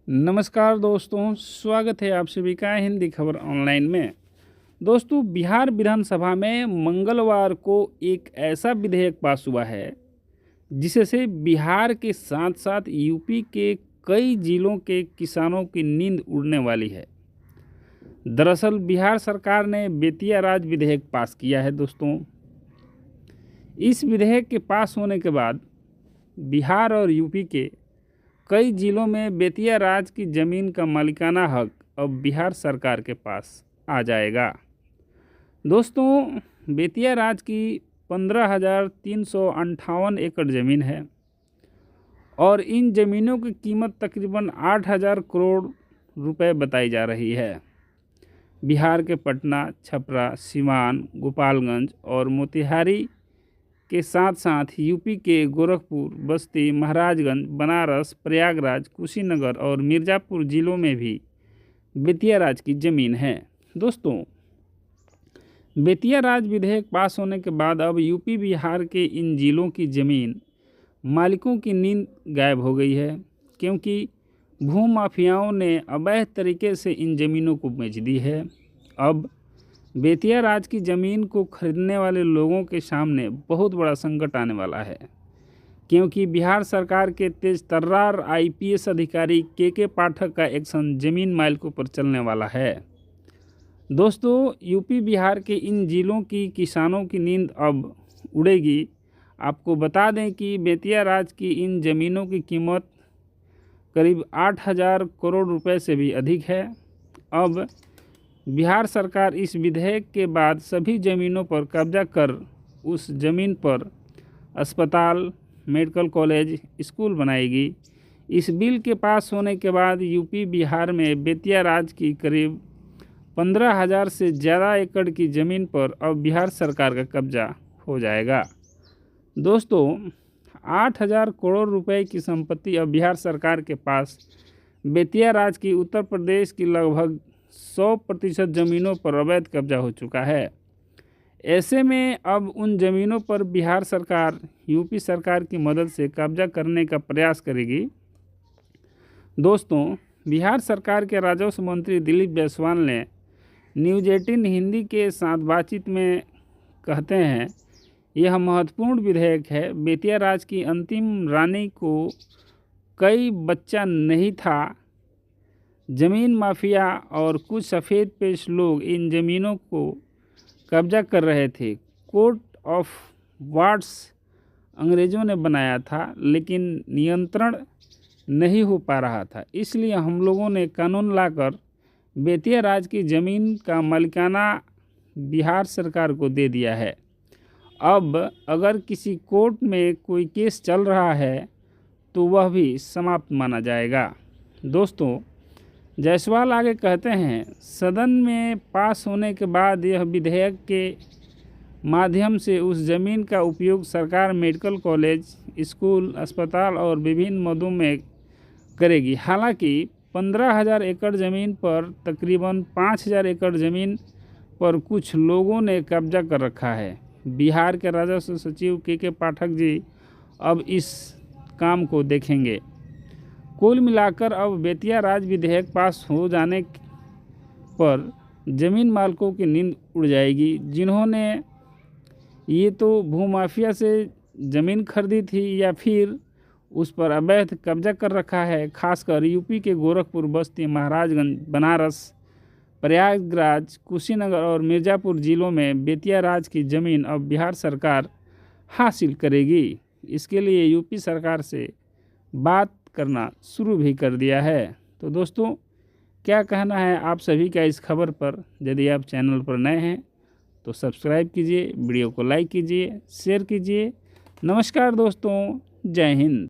नमस्कार दोस्तों, स्वागत है आप सभी का हिंदी खबर ऑनलाइन में। दोस्तों, बिहार विधानसभा में मंगलवार को एक ऐसा विधेयक पास हुआ है जिससे बिहार के साथ साथ यूपी के कई जिलों के किसानों की नींद उड़ने वाली है। दरअसल बिहार सरकार ने बेतिया राज विधेयक पास किया है। दोस्तों, इस विधेयक के पास होने के बाद बिहार और यूपी के कई जिलों में बेतिया राज की ज़मीन का मालिकाना हक अब बिहार सरकार के पास आ जाएगा। दोस्तों, बेतिया राज की 15,358 एकड़ ज़मीन है और इन ज़मीनों की कीमत तकरीबन 8,000 करोड़ रुपए बताई जा रही है। बिहार के पटना, छपरा, सिवान, गोपालगंज और मोतिहारी के साथ साथ यूपी के गोरखपुर, बस्ती, महाराजगंज, बनारस, प्रयागराज, कुशीनगर और मिर्ज़ापुर जिलों में भी बेतिया राज की ज़मीन है। दोस्तों, बेतिया राज विधेयक पास होने के बाद अब यूपी बिहार के इन जिलों की ज़मीन मालिकों की नींद गायब हो गई है, क्योंकि भूमाफियाओं ने अवैध तरीके से इन ज़मीनों को बेच दी है। अब बेतिया राज की ज़मीन को खरीदने वाले लोगों के सामने बहुत बड़ा संकट आने वाला है, क्योंकि बिहार सरकार के तेजतर्रार आईपीएस अधिकारी के पाठक का एक्शन ज़मीन मालिकों पर चलने वाला है। दोस्तों, यूपी बिहार के इन जिलों की किसानों की नींद अब उड़ेगी। आपको बता दें कि बेतिया राज की इन ज़मीनों की कीमत करीब 8,000 करोड़ रुपए से भी अधिक है। अब बिहार सरकार इस विधेयक के बाद सभी ज़मीनों पर कब्जा कर उस ज़मीन पर अस्पताल, मेडिकल कॉलेज, स्कूल बनाएगी। इस बिल के पास होने के बाद यूपी बिहार में बेतिया राज की करीब 15,000 से ज़्यादा एकड़ की ज़मीन पर अब बिहार सरकार का कब्जा हो जाएगा। दोस्तों, 8,000 करोड़ रुपए की संपत्ति अब बिहार सरकार के पास बेतिया राज की उत्तर प्रदेश की लगभग 100% ज़मीनों पर अवैध कब्जा हो चुका है। ऐसे में अब उन ज़मीनों पर बिहार सरकार यूपी सरकार की मदद से कब्जा करने का प्रयास करेगी। दोस्तों, बिहार सरकार के राजस्व मंत्री दिलीप जायसवाल ने न्यूज़ 18 हिंदी के साथ बातचीत में कहते हैं, यह महत्वपूर्ण विधेयक है। बेतिया राज की अंतिम रानी को कोई बच्चा नहीं था। ज़मीन माफिया और कुछ सफ़ेद पेश लोग इन ज़मीनों को कब्जा कर रहे थे। कोर्ट ऑफ वार्ड्स अंग्रेज़ों ने बनाया था, लेकिन नियंत्रण नहीं हो पा रहा था। इसलिए हम लोगों ने कानून लाकर बेतिया राज की ज़मीन का मालिकाना बिहार सरकार को दे दिया है। अब अगर किसी कोर्ट में कोई केस चल रहा है तो वह भी समाप्त माना जाएगा। दोस्तों, जायसवाल आगे कहते हैं, सदन में पास होने के बाद यह विधेयक के माध्यम से उस ज़मीन का उपयोग सरकार मेडिकल कॉलेज, स्कूल, अस्पताल और विभिन्न मदों में करेगी। हालांकि 15,000 एकड़ ज़मीन पर तकरीबन 5,000 एकड़ ज़मीन पर कुछ लोगों ने कब्जा कर रखा है। बिहार के राजस्व सचिव के पाठक जी अब इस काम को देखेंगे। कुल मिलाकर अब बेतिया राज विधेयक पास हो जाने पर ज़मीन मालिकों की नींद उड़ जाएगी, जिन्होंने ये तो भूमाफिया से ज़मीन खरीदी थी या फिर उस पर अवैध कब्जा कर रखा है। खासकर यूपी के गोरखपुर, बस्ती, महाराजगंज, बनारस, प्रयागराज, कुशीनगर और मिर्ज़ापुर जिलों में बेतिया राज की ज़मीन अब बिहार सरकार हासिल करेगी। इसके लिए यूपी सरकार से बात करना शुरू भी कर दिया है। तो दोस्तों, क्या कहना है आप सभी का इस खबर पर? यदि आप चैनल पर नए हैं तो सब्सक्राइब कीजिए, वीडियो को लाइक कीजिए, शेयर कीजिए। नमस्कार दोस्तों, जय हिंद।